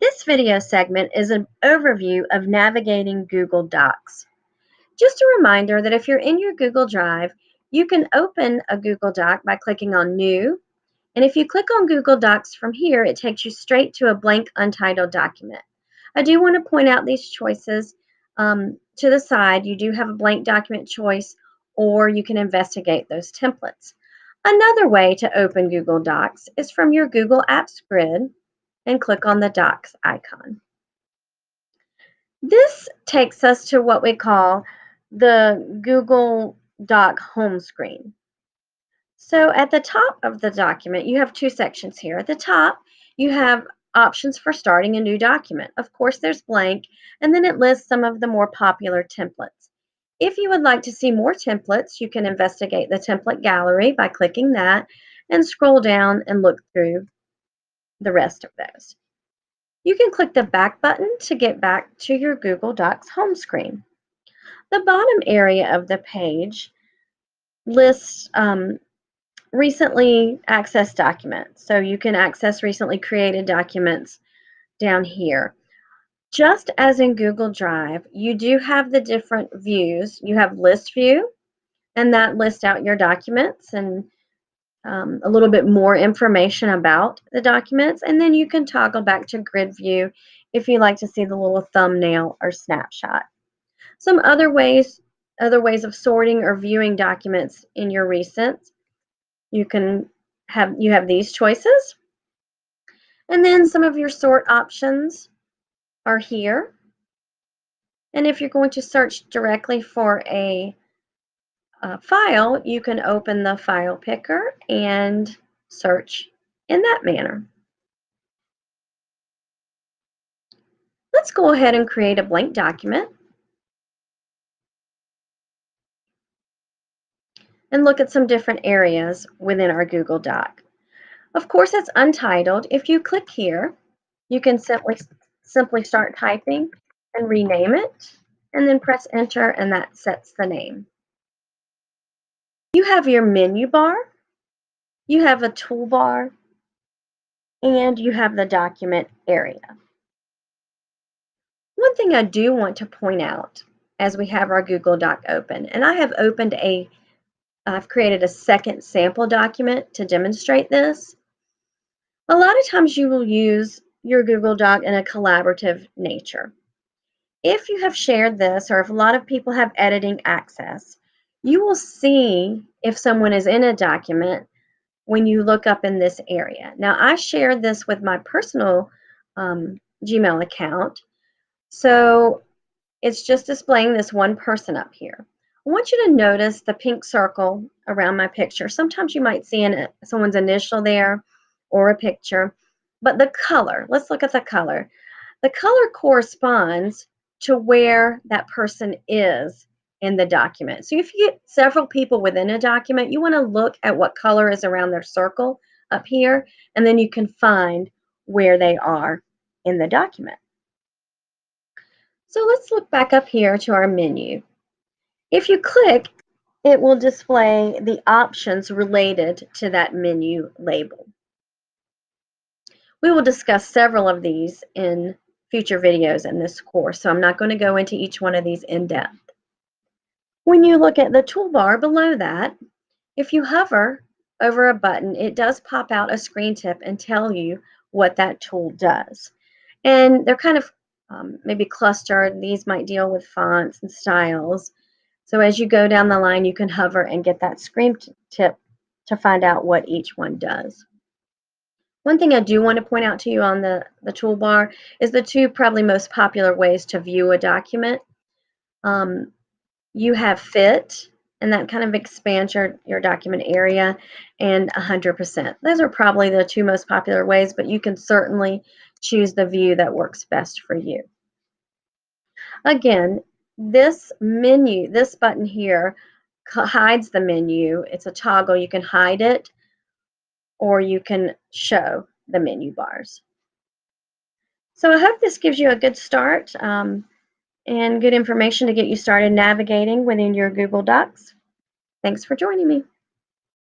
This video segment is an overview of navigating Google Docs. Just a reminder that if you're in your Google Drive, you can open a Google Doc by clicking on New. And if you click on Google Docs from here, it takes you straight to a blank untitled document. I do want to point out these choices to the side. You do have a blank document choice, or you can investigate those templates. Another way to open Google Docs is from your Google Apps grid and click on the Docs icon. This takes us to what we call the Google Doc home screen. So at the top of the document, you have two sections here. At the top, you have options for starting a new document. Of course, there's blank, and then it lists some of the more popular templates. If you would like to see more templates, you can investigate the template gallery by clicking that and scroll down and look through the rest of those. You can click the back button to get back to your Google Docs home screen. The bottom area of the page lists recently accessed documents. So you can access recently created documents down here. Just as in Google Drive, you do have the different views. You have list view, and that lists out your documents and a little bit more information about the documents. And then you can toggle back to grid view if you like to see the little thumbnail or snapshot. Some other ways of sorting or viewing documents in your recents, you have these choices. And then some of your sort options are here. And if you're going to search directly for a file, you can open the file picker and search in that manner. Let's go ahead and create a blank document and look at some different areas within our Google Doc. Of course, it's untitled. If you click here, you can simply start typing and rename it, and then press enter, and that sets the name. You have your menu bar, you have a toolbar, and you have the document area. One thing I do want to point out as we have our Google Doc open, and I've created a second sample document to demonstrate this. A lot of times you will use your Google Doc in a collaborative nature. If you have shared this, or if a lot of people have editing access, you will see if someone is in a document when you look up in this area. Now, I shared this with my personal Gmail account, so it's just displaying this one person up here. I want you to notice the pink circle around my picture. Sometimes you might see someone's initial there or a picture, but the color, let's look at the color. The color corresponds to where that person is in the document. So if you get several people within a document, you want to look at what color is around their circle up here, and then you can find where they are in the document. So let's look back up here to our menu. If you click, it will display the options related to that menu label. We will discuss several of these in future videos in this course, so I'm not going to go into each one of these in depth. When you look at the toolbar below that, if you hover over a button, it does pop out a screen tip and tell you what that tool does. And they're kind of maybe clustered. These might deal with fonts and styles. So as you go down the line, you can hover and get that screen tip to find out what each one does. One thing I do want to point out to you on the toolbar is the two probably most popular ways to view a document. You have fit, and that kind of expands your document area, and 100%. Those are probably the two most popular ways, but you can certainly choose the view that works best for you. Again, this button here hides the menu. It's a toggle. You can hide it, or you can show the menu bars. So I hope this gives you a good start and good information to get you started navigating within your Google Docs. Thanks for joining me.